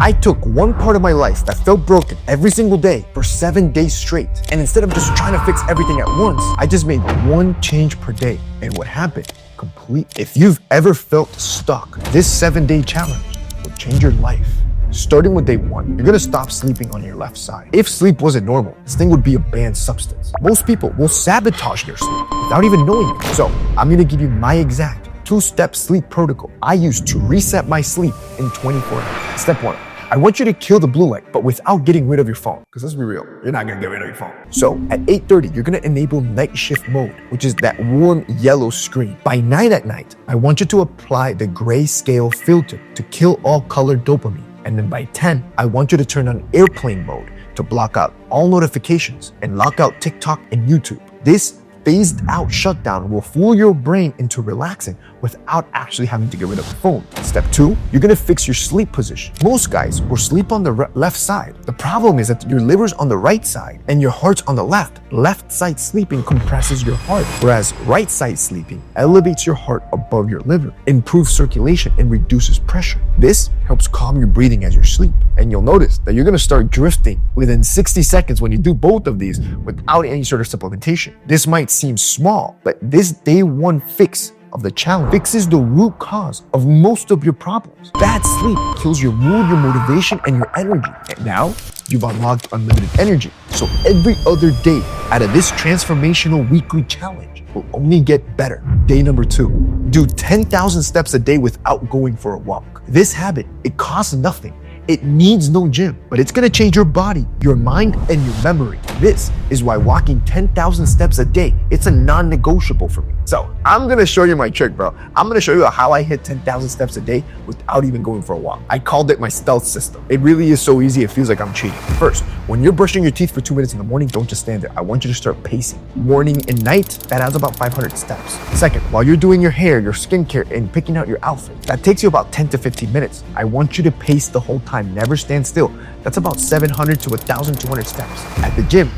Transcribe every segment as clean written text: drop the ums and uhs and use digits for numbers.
I took one part of my life that felt broken every single day for 7 days straight. And instead of just trying to fix everything at once, I just made one change per day. And what happened? Complete. If you've ever felt stuck, this 7-day challenge will change your life. Starting with day 1, you're gonna stop sleeping on your left side. If sleep wasn't normal, this thing would be a banned substance. Most people will sabotage their sleep without even knowing it. So I'm gonna give you my exact 2-step sleep protocol I use to reset my sleep in 24 hours. Step 1. I want you to kill the blue light, but without getting rid of your phone. Because let's be real, you're not gonna get rid of your phone. So at 8:30, you're gonna enable night shift mode, which is that warm yellow screen. By at night, I want you to apply the grayscale filter to kill all colored dopamine. And then by 10, I want you to turn on airplane mode to block out all notifications and lock out TikTok and YouTube. This phased out shutdown will fool your brain into relaxing without actually having to get rid of the phone. Step 2, you're gonna fix your sleep position. Most guys will sleep on the left side. The problem is that your liver's on the right side and your heart's on the left. Left side sleeping compresses your heart, whereas right side sleeping elevates your heart above your liver, improves circulation, and reduces pressure. This helps calm your breathing as you sleep. And you'll notice that you're gonna start drifting within 60 seconds when you do both of these without any sort of supplementation. This might seem small, but this day 1 fix of the challenge fixes the root cause of most of your problems. Bad sleep kills your mood, your motivation, and your energy. And now you've unlocked unlimited energy. So every other day out of this transformational weekly challenge will only get better. Day number 2, do 10,000 steps a day without going for a walk. This habit, it costs nothing. It needs no gym, but it's gonna change your body, your mind, and your memory. This is why walking 10,000 steps a day, it's a non-negotiable for me. So I'm gonna show you my trick, bro. I'm gonna show you how I hit 10,000 steps a day without even going for a walk. I called it my stealth system. It really is so easy, it feels like I'm cheating. First, when you're brushing your teeth for 2 minutes in the morning, don't just stand there. I want you to start pacing. Morning and night, that adds about 500 steps. Second, while you're doing your hair, your skincare, and picking out your outfit, that takes you about 10 to 15 minutes. I want you to pace the whole time, never stand still. That's about 700 to 1,200 steps. At the gym,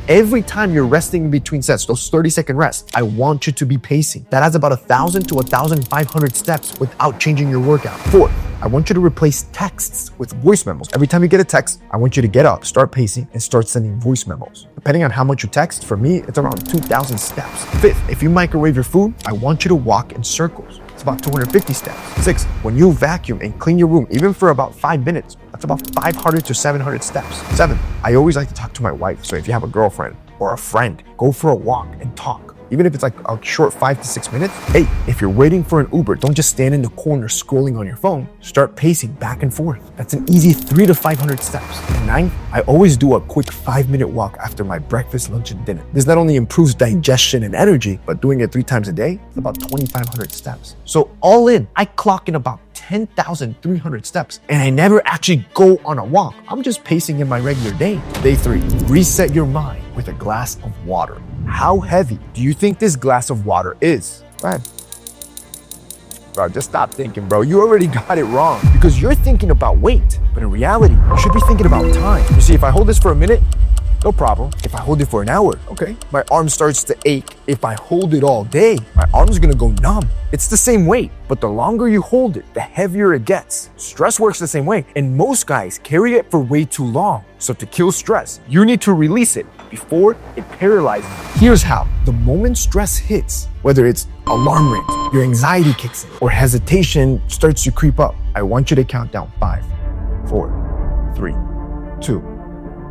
every time you're resting in between sets, those 30-second rests, I want you to be pacing. That adds about 1,000 to 1,500 steps without changing your workout. Fourth, I want you to replace texts with voice memos. Every time you get a text, I want you to get up, start pacing, and start sending voice memos. Depending on how much you text, for me, it's around 2,000 steps. Fifth, if you microwave your food, I want you to walk in circles. It's about 250 steps. Sixth, when you vacuum and clean your room, even for about 5 minutes, that's about 500 to 700 steps. Seventh, I always like to talk to my wife. So if you have a girlfriend or a friend, go for a walk and talk. Even if it's like a short 5 to 6 minutes. Hey, if you're waiting for an Uber, don't just stand in the corner scrolling on your phone. Start pacing back and forth. That's an easy 300 to 500 steps. And ninth, I always do a quick 5-minute walk after my breakfast, lunch, and dinner. This not only improves digestion and energy, but doing it 3 times a day, it's about 2,500 steps. So all in, I clock in about 10,300 steps, and I never actually go on a walk. I'm just pacing in my regular day. Day 3, reset your mind with a glass of water. How heavy do you think this glass of water is? Man, bro, just stop thinking, bro. You already got it wrong because you're thinking about weight, but in reality, you should be thinking about time. You see, if I hold this for a minute, no problem. If I hold it for an hour, okay, my arm starts to ache. If I hold it all day, my arm's gonna go numb. It's the same weight, but the longer you hold it, the heavier it gets. Stress works the same way, and most guys carry it for way too long. So to kill stress, you need to release it before it paralyzes you. Here's how. The moment stress hits, whether it's alarm rings, your anxiety kicks in, or hesitation starts to creep up, I want you to count down 5, 4, 3, 2,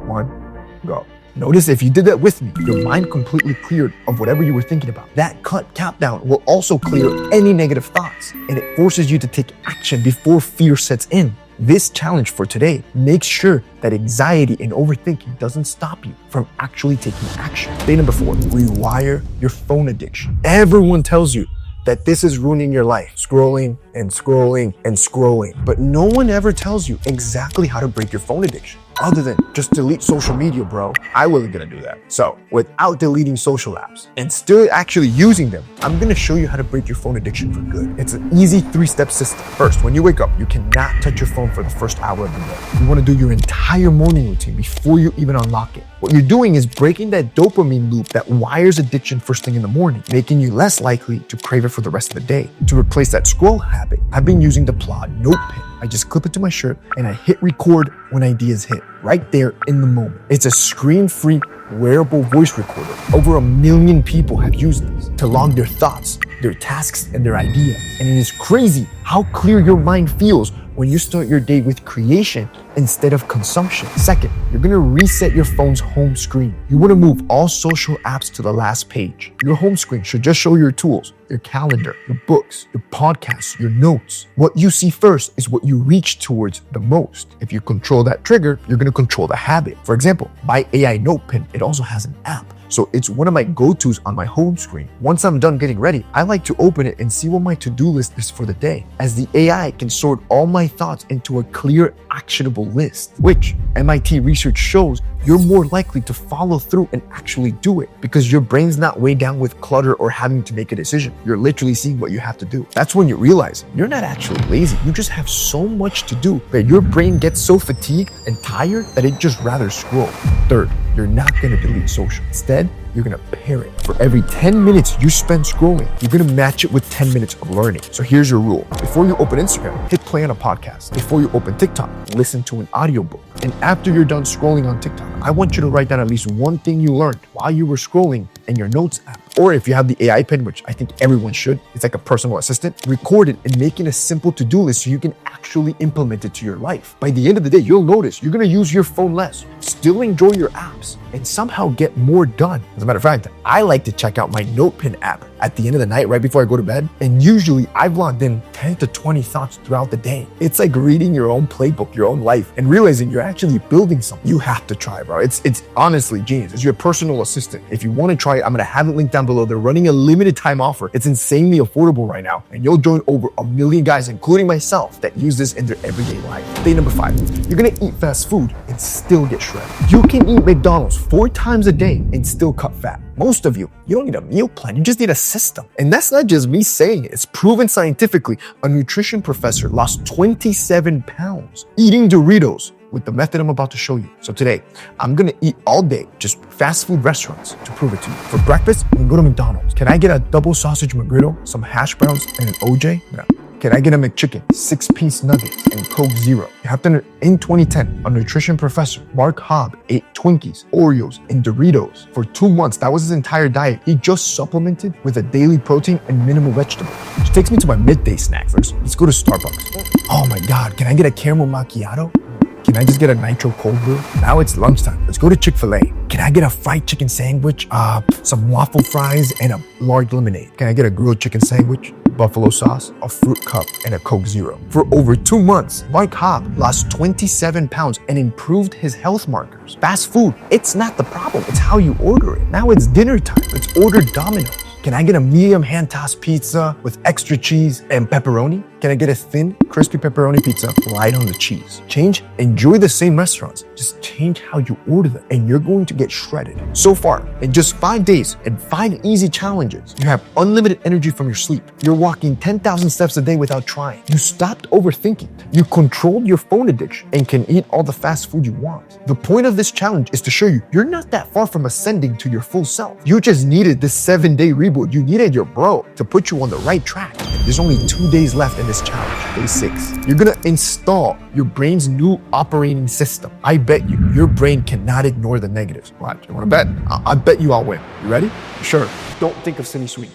1. Go. Notice if you did that with me, your mind completely cleared of whatever you were thinking about. That countdown will also clear any negative thoughts, and it forces you to take action before fear sets in. This challenge for today makes sure that anxiety and overthinking doesn't stop you from actually taking action. Day number 4, rewire your phone addiction. Everyone tells you that this is ruining your life, scrolling and scrolling and scrolling. But no one ever tells you exactly how to break your phone addiction, other than just delete social media, bro. I wasn't gonna do that. So without deleting social apps and still actually using them, I'm gonna show you how to break your phone addiction for good. It's an easy 3-step system. First, when you wake up, you cannot touch your phone for the first hour of the day. You wanna do your entire morning routine before you even unlock it. What you're doing is breaking that dopamine loop that wires addiction first thing in the morning, making you less likely to crave it for the rest of the day. To replace that scroll habit, I've been using the Plod Note Pen. I just clip it to my shirt and I hit record when ideas hit, right there in the moment. It's a screen-free wearable voice recorder. Over 1 million people have used this to log their thoughts, their tasks, and their ideas. And it is crazy how clear your mind feels when you start your day with creation instead of consumption. Second, you're gonna reset your phone's home screen. You wanna move all social apps to the last page. Your home screen should just show your tools, your calendar, your books, your podcasts, your notes. What you see first is what you reach towards the most. If you control that trigger, you're gonna control the habit. For example, my AI Note Pen, it also has an app. So it's one of my go-tos on my home screen. Once I'm done getting ready, I like to open it and see what my to-do list is for the day, as the AI can sort all my thoughts into a clear, actionable list, which MIT research shows you're more likely to follow through and actually do it because your brain's not weighed down with clutter or having to make a decision. You're literally seeing what you have to do. That's when you realize you're not actually lazy. You just have so much to do that your brain gets so fatigued and tired that it just rather scroll. Third, you're not gonna delete social. Instead, you're gonna pair it. For every 10 minutes you spend scrolling, you're gonna match it with 10 minutes of learning. So here's your rule. Before you open Instagram, hit play on a podcast. Before you open TikTok, listen to an audiobook. And after you're done scrolling on TikTok, I want you to write down at least one thing you learned while you were scrolling in your notes app. Or if you have the AI pen, which I think everyone should, it's like a personal assistant, record it and make it a simple to-do list so you can actually implement it to your life. By the end of the day, you'll notice you're gonna use your phone less, still enjoy your apps, and somehow get more done. As a matter of fact, I like to check out my NotePen app at the end of the night, right before I go to bed. And usually I've logged in 10 to 20 thoughts throughout the day. It's like reading your own playbook, your own life, and realizing you're actually building something. You have to try, bro. It's honestly genius. It's your personal assistant. If you want to try it, I'm gonna have it linked down below. They're running a limited time offer. It's insanely affordable right now. And you'll join over 1 million guys, including myself, that use this in their everyday life. Day number 5, you're gonna eat fast food and still get shredded. You can eat McDonald's 4 times a day and still cut fat. Most of you don't need a meal plan, you just need a system. And that's not just me saying it, it's proven scientifically. A nutrition professor lost 27 pounds eating Doritos with the method I'm about to show you. So today, I'm gonna eat all day, just fast food restaurants to prove it to you. For breakfast, I'm gonna go to McDonald's. Can I get a double sausage McGriddle, some hash browns, and an OJ? No. Can I get a McChicken, 6-piece nuggets, and Coke Zero? You have to, in 2010, a nutrition professor, Mark Hobb, ate Twinkies, Oreos, and Doritos for 2 months. That was his entire diet. He just supplemented with a daily protein and minimal vegetables. Which takes me to my midday snack. First, let's go to Starbucks. Oh my God, can I get a caramel macchiato? Can I just get a nitro cold brew? Now it's lunchtime. Let's go to Chick-fil-A. Can I get a fried chicken sandwich, some waffle fries, and a large lemonade? Can I get a grilled chicken sandwich, buffalo sauce, a fruit cup, and a Coke Zero? For over 2 months, Mark Hobb lost 27 pounds and improved his health markers. Fast food, it's not the problem. It's how you order it. Now it's dinner time. Let's order Domino's. Can I get a medium hand-tossed pizza with extra cheese and pepperoni? Can I get a thin, crispy pepperoni pizza light on the cheese? Enjoy the same restaurants, just change how you order them and you're going to get shredded. So far, in just 5 days and 5 easy challenges, you have unlimited energy from your sleep. You're walking 10,000 steps a day without trying. You stopped overthinking. You controlled your phone addiction and can eat all the fast food you want. The point of this challenge is to show you you're not that far from ascending to your full self. You just needed this 7-day reboot. You needed your bro to put you on the right track. There's only 2 days left in this challenge. Day 6. You're gonna install your brain's new operating system. I bet you, your brain cannot ignore the negatives. Watch, you wanna bet? I bet you I'll win. You ready? Sure. Don't think of Cindy Sweet.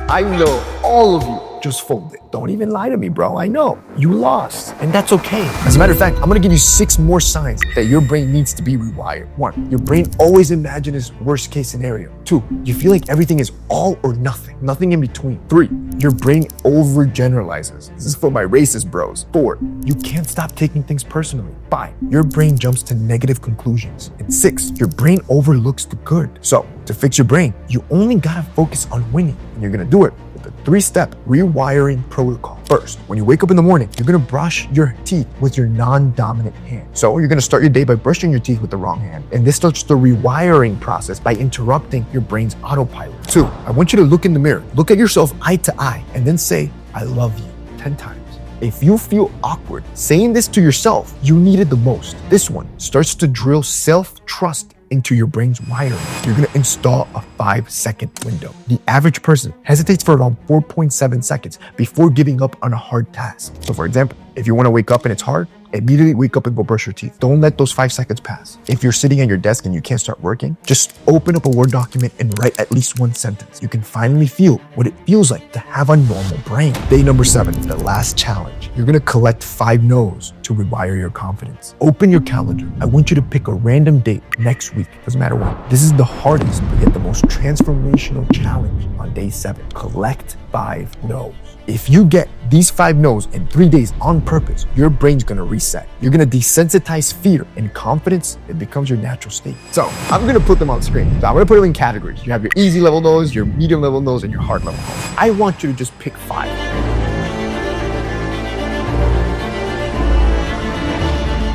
I know all of you just folded. Don't even lie to me, bro. I know. You lost. And that's okay. As a matter of fact, I'm gonna give you 6 more signs that your brain needs to be rewired. 1, your brain always imagines worst case scenario. 2, you feel like everything is all or nothing. Nothing in between. 3, your brain overgeneralizes. This is for my racist bros. 4, you can't stop taking things personally. 5, your brain jumps to negative conclusions. And 6, your brain overlooks the good. So, to fix your brain, you only gotta focus on winning. And you're gonna do it with a 3-step rewiring protocol. First, when you wake up in the morning, you're gonna brush your teeth with your non-dominant hand. So you're gonna start your day by brushing your teeth with the wrong hand. And this starts the rewiring process by interrupting your brain's autopilot. 2, I want you to look in the mirror, look at yourself eye to eye, and then say, I love you 10 times. If you feel awkward saying this to yourself, you need it the most. This one starts to drill self-trust into your brain's wiring. You're gonna install a 5-second window. The average person hesitates for around 4.7 seconds before giving up on a hard task. So for example, if you wanna wake up and it's hard, immediately wake up and go brush your teeth. Don't let those 5 seconds pass. If you're sitting at your desk and you can't start working, just open up a Word document and write at least one sentence. You can finally feel what it feels like to have a normal brain. Day number 7, the last challenge. You're gonna collect 5 no's to rewire your confidence. Open your calendar. I want you to pick a random date next week. Doesn't matter what. This is the hardest but yet the most transformational challenge on day 7. Collect 5 no's. If you get these 5 no's in 3 days on purpose, your brain's gonna reset. You're gonna desensitize fear, and confidence, it becomes your natural state. So I'm gonna put them on screen. So I'm gonna put them in categories. You have your easy level no's, your medium level no's, and your hard level no's. I want you to just pick 5.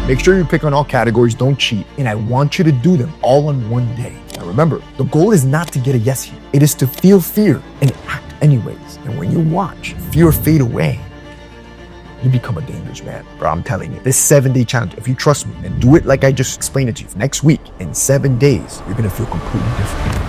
Make sure you pick on all categories, don't cheat, and I want you to do them all on one day. Now remember, the goal is not to get a yes here. It is to feel fear and act anyways. And when you watch fear fade away, you become a dangerous man. Bro, I'm telling you, this 7-day challenge, if you trust me and do it like I just explained it to you, next week, in 7 days, you're gonna feel completely different.